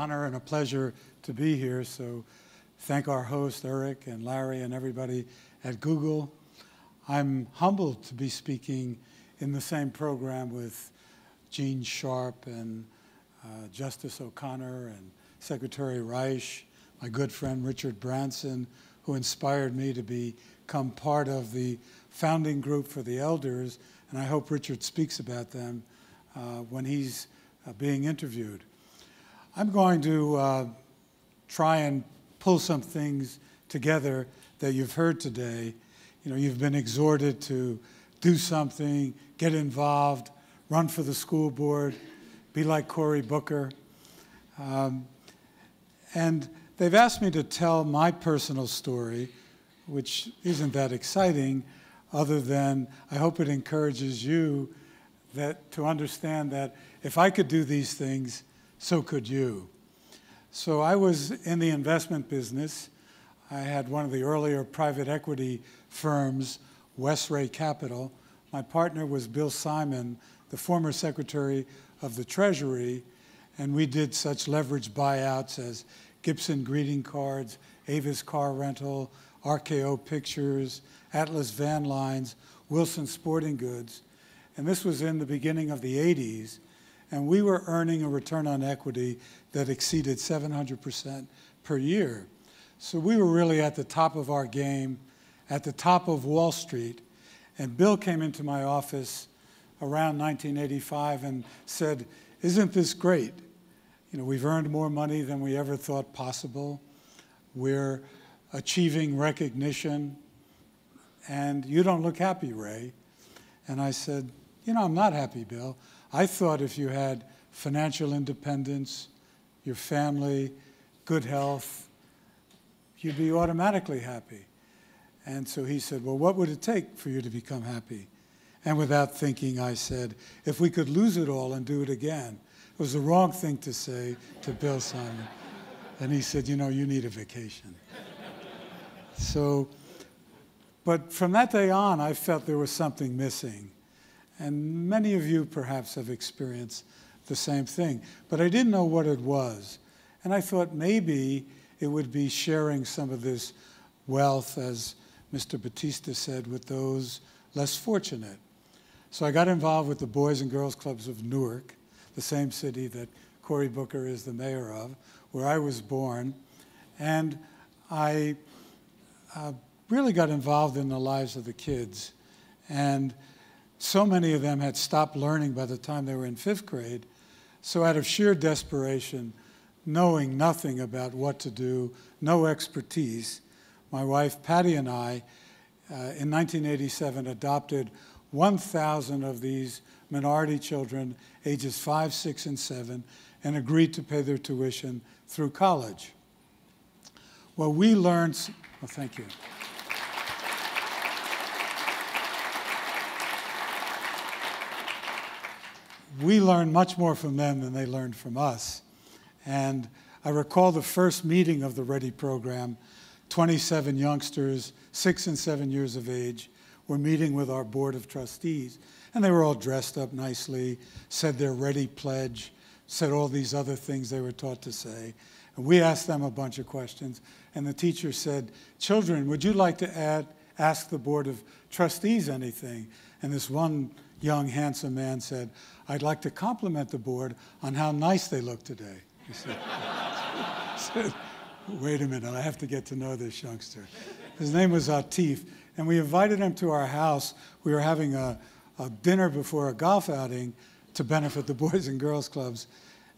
honor and a pleasure to be here. So thank our host, Eric and Larry and everybody at Google. I'm humbled to be speaking in the same program with Gene Sharp and Justice O'Connor and Secretary Reich, my good friend Richard Branson, who inspired me to become part of the founding group for the elders, and I hope Richard speaks about them when he's being interviewed. I'm going to try and pull some things together that you've heard today. You know, you've been exhorted to do something, get involved, run for the school board, be like Cory Booker. And they've asked me to tell my personal story, which isn't that exciting, other than I hope it encourages you to understand that if I could do these things, so could you. So I was in the investment business. I had one of the earlier private equity firms, Westray Capital. My partner was Bill Simon, the former Secretary of the Treasury, and we did such leveraged buyouts as Gibson Greeting Cards, Avis Car Rental, RKO Pictures, Atlas Van Lines, Wilson Sporting Goods. And this was in the beginning of the 80s, and we were earning a return on equity that exceeded 700% per year. So we were really at the top of our game, at the top of Wall Street. And Bill came into my office around 1985 and said, "Isn't this great? You know, we've earned more money than we ever thought possible. We're achieving recognition, and you don't look happy, Ray." And I said, "You know, I'm not happy, Bill. I thought if you had financial independence, your family, good health, you'd be automatically happy." And so he said, "Well, what would it take for you to become happy?" And without thinking, I said, "If we could lose it all and do it again." It was the wrong thing to say to Bill Simon. And he said, "You know, you need a vacation." So, but from that day on, I felt there was something missing. And many of you perhaps have experienced the same thing. But I didn't know what it was. And I thought maybe it would be sharing some of this wealth, as Mr. Batista said, with those less fortunate. So I got involved with the Boys and Girls Clubs of Newark, the same city that Cory Booker is the mayor of, where I was born. And I really got involved in the lives of the kids. And so many of them had stopped learning by the time they were in 5th grade. So out of sheer desperation, knowing nothing about what to do, no expertise, my wife Patty and I, in 1987, adopted 1,000 of these minority children, ages 5, 6, and 7, and agreed to pay their tuition through college. Well, we learned, well, thank you. We learned much more from them than they learned from us. And I recall the first meeting of the READY program, 27 youngsters, 6 and 7 years of age, were meeting with our board of trustees. And they were all dressed up nicely, said their READY pledge, said all these other things they were taught to say. And we asked them a bunch of questions. And the teacher said, "Children, would you like to ask the board of trustees anything?" And this one young, handsome man said, "I'd like to compliment the board on how nice they look today." He said, "Wait a minute, I have to get to know this youngster." His name was Atif, and we invited him to our house. We were having a dinner before a golf outing to benefit the Boys and Girls Clubs,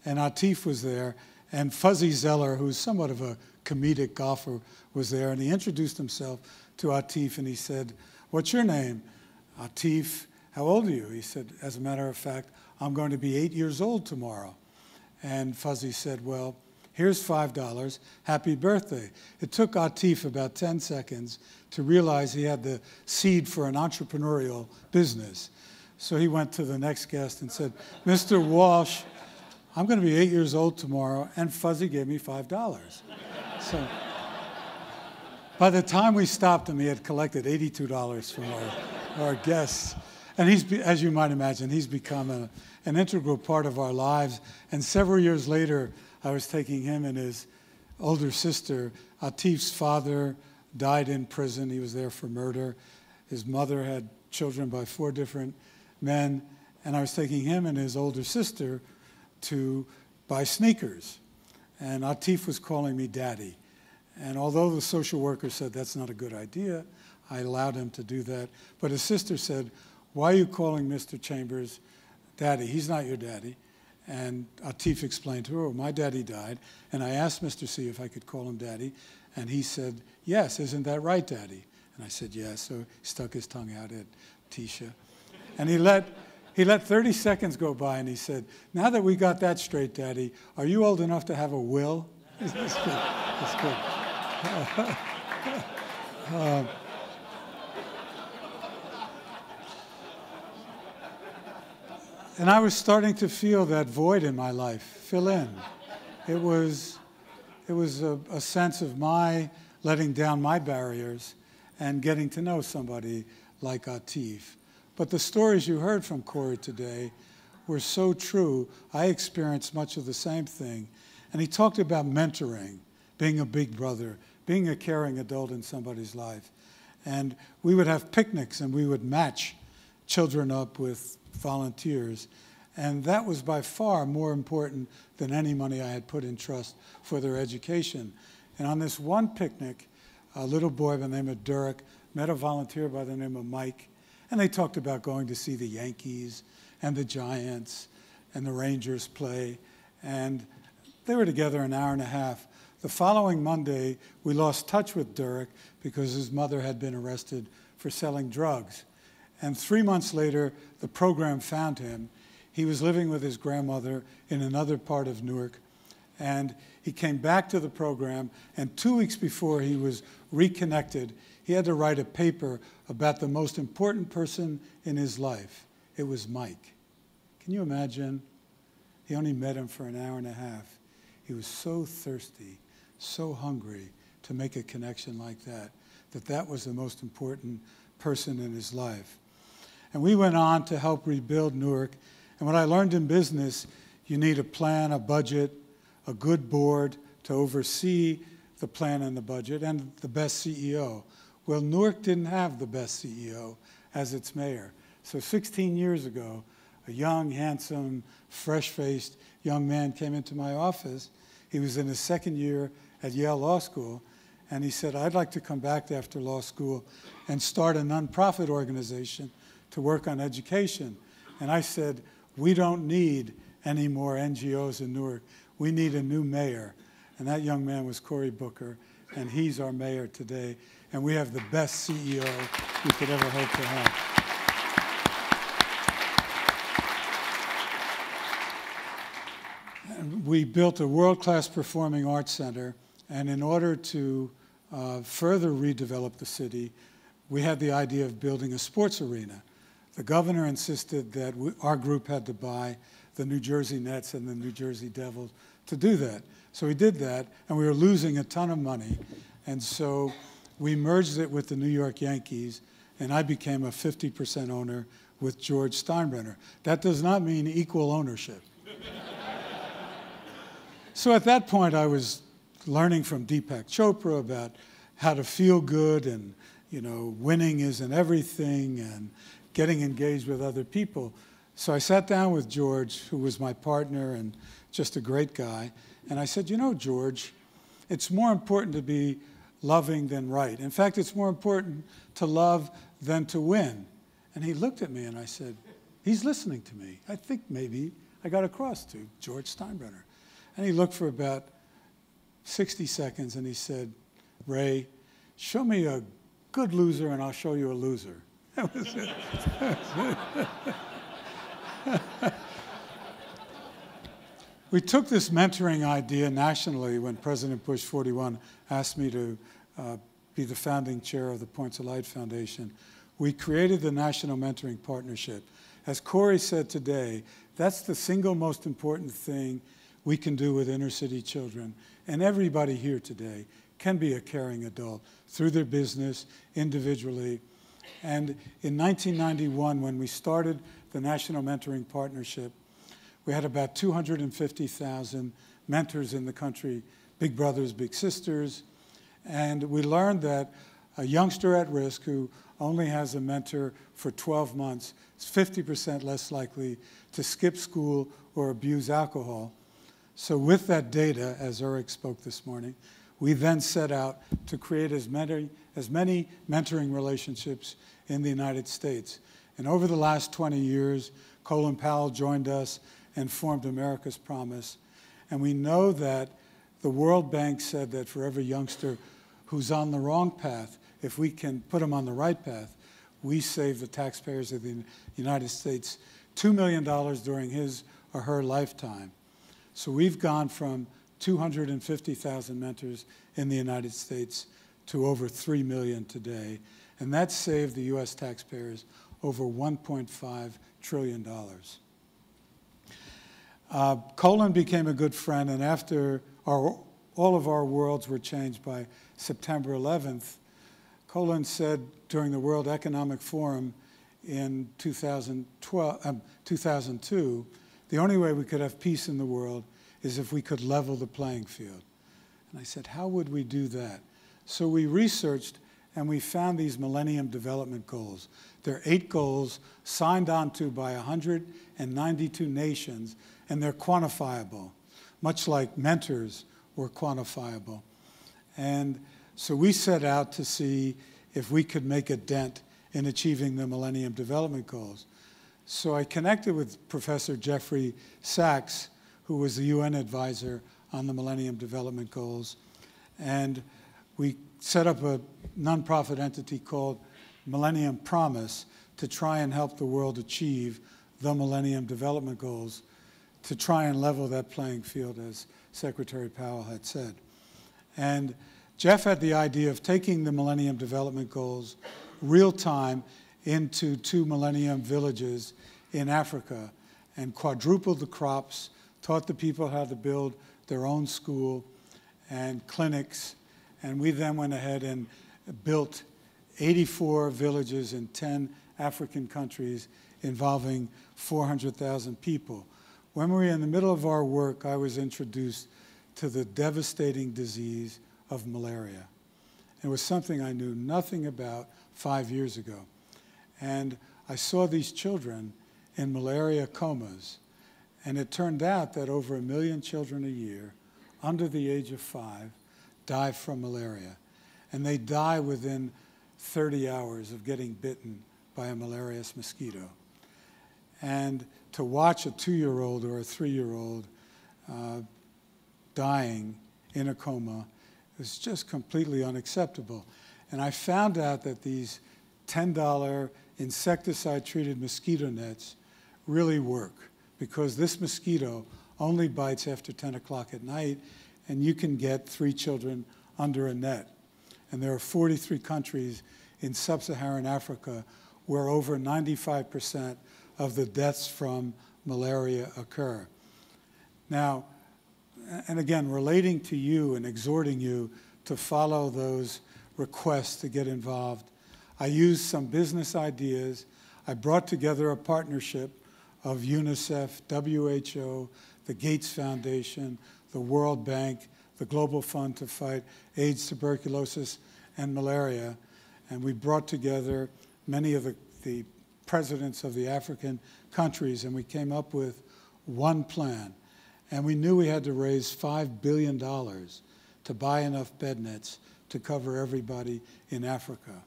and Atif was there, and Fuzzy Zeller, who's somewhat of a comedic golfer, was there, and he introduced himself to Atif, and he said, "What's your name?" "Atif." "How old are you?" He said, "As a matter of fact, I'm going to be 8 years old tomorrow." And Fuzzy said, "Well, here's $5, happy birthday." It took Atif about 10 seconds to realize he had the seed for an entrepreneurial business. So he went to the next guest and said, "Mr. Walsh, I'm going to be 8 years old tomorrow," and Fuzzy gave me $5. So by the time we stopped him, he had collected $82 from our guests. And he's, as you might imagine, he's become an integral part of our lives. And several years later, I was taking him and his older sister. Atif's father died in prison. He was there for murder. His mother had children by 4 different men. And I was taking him and his older sister to buy sneakers. And Atif was calling me daddy. And although the social worker said that's not a good idea, I allowed him to do that. But his sister said, why are you calling Mr. Chambers daddy? He's not your daddy. And Atif explained to her, oh, my daddy died. And I asked Mr. C if I could call him daddy. And he said, yes, isn't that right, daddy? And I said, yes. So he stuck his tongue out at Tisha. And he let 30 seconds go by, and he said, now that we got that straight, daddy, are you old enough to have a will? That's good. That's good. And I was starting to feel that void in my life fill in. It was a sense of my letting down my barriers and getting to know somebody like Atif. But the stories you heard from Corey today were so true. I experienced much of the same thing. And he talked about mentoring, being a big brother, being a caring adult in somebody's life. And we would have picnics, and we would match children up with volunteers. And that was by far more important than any money I had put in trust for their education. And on this one picnic, a little boy by the name of Derek met a volunteer by the name of Mike, and they talked about going to see the Yankees and the Giants and the Rangers play. And they were together an hour and a half. The following Monday, we lost touch with Derek because his mother had been arrested for selling drugs. And 3 months later, the program found him. He was living with his grandmother in another part of Newark. And he came back to the program, and 2 weeks before he was reconnected, he had to write a paper about the most important person in his life. It was Mike. Can you imagine? He only met him for an hour and a half. He was so thirsty, so hungry to make a connection like that, that was the most important person in his life. And we went on to help rebuild Newark. And what I learned in business, you need a plan, a budget, a good board to oversee the plan and the budget, and the best CEO. Well, Newark didn't have the best CEO as its mayor. So 16 years ago, a young, handsome, fresh-faced young man came into my office. He was in his second year at Yale Law School, and he said, I'd like to come back after law school and start a nonprofit organization to work on education. And I said, we don't need any more NGOs in Newark. We need a new mayor. And that young man was Cory Booker, and he's our mayor today. And we have the best CEO we could ever hope to have. And we built a world-class performing arts center, and in order to further redevelop the city, we had the idea of building a sports arena. The governor insisted that our group had to buy the New Jersey Nets and the New Jersey Devils to do that. So we did that, and we were losing a ton of money. And so we merged it with the New York Yankees, and I became a 50% owner with George Steinbrenner. That does not mean equal ownership. So at that point, I was learning from Deepak Chopra about how to feel good, and winning isn't everything, and getting engaged with other people. So I sat down with George, who was my partner and just a great guy, and I said, George, it's more important to be loving than right. In fact, it's more important to love than to win. And he looked at me and I said, he's listening to me. I think maybe I got across to George Steinbrenner. And he looked for about 60 seconds and he said, Ray, show me a good loser and I'll show you a loser. That was it. We took this mentoring idea nationally when President Bush 41 asked me to be the founding chair of the Points of Light Foundation. We created the National Mentoring Partnership. As Corey said today, that's the single most important thing we can do with inner city children. And everybody here today can be a caring adult through their business, individually. And in 1991, when we started the National Mentoring Partnership, we had about 250,000 mentors in the country, big brothers, big sisters. And we learned that a youngster at risk who only has a mentor for 12 months is 50% less likely to skip school or abuse alcohol. So with that data, as Ulrich spoke this morning, we then set out to create as many mentoring relationships in the United States. And over the last 20 years, Colin Powell joined us and formed America's Promise. And we know that the World Bank said that for every youngster who's on the wrong path, if we can put them on the right path, we save the taxpayers of the United States $2 million during his or her lifetime. So we've gone from 250,000 mentors in the United States to over 3 million today. And that saved the US taxpayers over $1.5 trillion. Colin became a good friend, and after all of our worlds were changed by September 11th, Colin said during the World Economic Forum in 2002, the only way we could have peace in the world is if we could level the playing field. And I said, how would we do that? So we researched and we found these Millennium Development Goals. There are 8 goals signed onto by 192 nations, and they're quantifiable, much like mentors were quantifiable. And so we set out to see if we could make a dent in achieving the Millennium Development Goals. So I connected with Professor Jeffrey Sachs, who was the UN advisor on the Millennium Development Goals, and we set up a nonprofit entity called Millennium Promise to try and help the world achieve the Millennium Development Goals, to try and level that playing field, as Secretary Powell had said. And Jeff had the idea of taking the Millennium Development Goals real time into 2 Millennium villages in Africa and quadrupled the crops, taught the people how to build their own school and clinics. And we then went ahead and built 84 villages in 10 African countries involving 400,000 people. When we were in the middle of our work, I was introduced to the devastating disease of malaria. It was something I knew nothing about 5 years ago. And I saw these children in malaria comas. And it turned out that over 1 million children a year under the age of 5 die from malaria. And they die within 30 hours of getting bitten by a malarious mosquito. And to watch a 2-year-old or a 3-year-old dying in a coma is just completely unacceptable. And I found out that these $10 insecticide-treated mosquito nets really work, because this mosquito only bites after 10 o'clock at night, and you can get 3 children under a net. And there are 43 countries in sub-Saharan Africa where over 95% of the deaths from malaria occur. Now, and again, relating to you and exhorting you to follow those requests to get involved, I used some business ideas. I brought together a partnership of UNICEF, WHO, the Gates Foundation, the World Bank, the Global Fund to fight AIDS, tuberculosis, and malaria. And we brought together many of the presidents of the African countries, and we came up with one plan. And we knew we had to raise $5 billion to buy enough bed nets to cover everybody in Africa.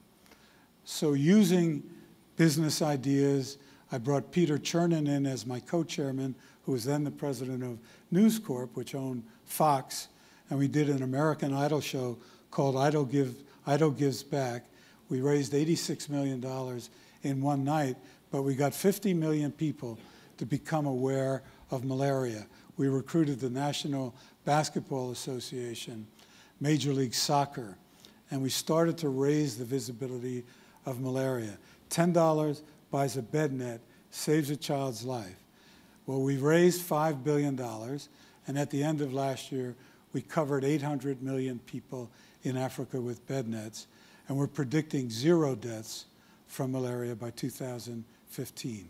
So using business ideas, I brought Peter Chernin in as my co-chairman, who was then the president of News Corp, which owned Fox, and we did an American Idol show called Idol Gives Back. We raised $86 million in one night, but we got 50 million people to become aware of malaria. We recruited the National Basketball Association, Major League Soccer, and we started to raise the visibility of malaria. $10 buys a bed net, saves a child's life. Well, we raised $5 billion, and at the end of last year, we covered 800 million people in Africa with bed nets, and we're predicting 0 deaths from malaria by 2015.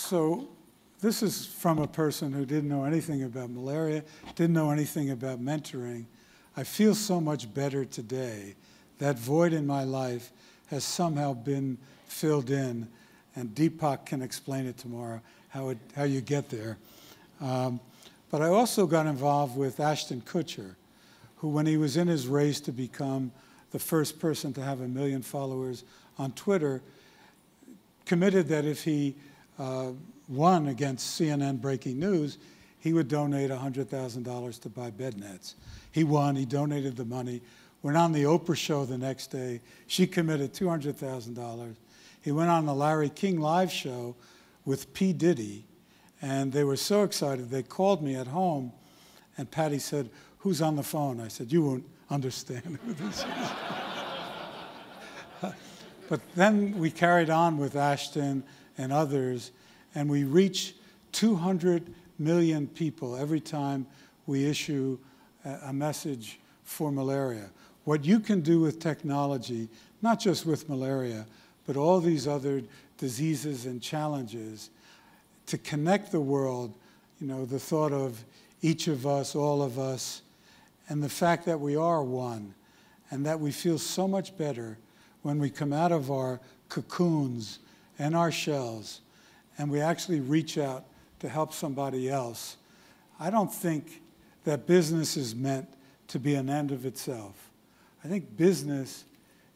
So this is from a person who didn't know anything about malaria, didn't know anything about mentoring. I feel so much better today. That void in my life has somehow been filled in, and Deepak can explain it tomorrow, how you get there. But I also got involved with Ashton Kutcher, who, when he was in his race to become the first person to have 1 million followers on Twitter, committed that if he won against CNN Breaking News, he would donate $100,000 to buy bed nets. He won, he donated the money, went on the Oprah show the next day. She committed $200,000. He went on the Larry King live show with P. Diddy, and they were so excited, they called me at home, and Patty said, "Who's on the phone?" I said, "You won't understand who this is." But then we carried on with Ashton and others, and we reach 200 million people every time we issue a message for malaria. What you can do with technology, not just with malaria, but all these other diseases and challenges, to connect the world, you know, the thought of each of us, all of us, and the fact that we are one, and that we feel so much better when we come out of our cocoons and our shells, and we actually reach out to help somebody else. I don't think that business is meant to be an end of itself. I think business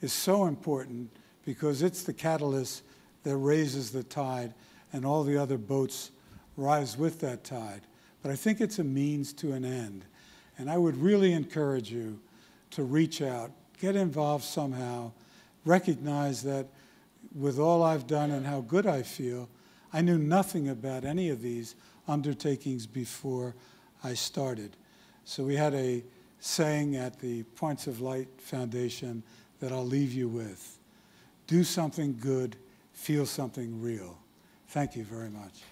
is so important because it's the catalyst that raises the tide, and all the other boats rise with that tide. But I think it's a means to an end. And I would really encourage you to reach out, get involved somehow, recognize that with all I've done and how good I feel, I knew nothing about any of these undertakings before I started. So we had a saying at the Points of Light Foundation that I'll leave you with. Do something good, feel something real. Thank you very much.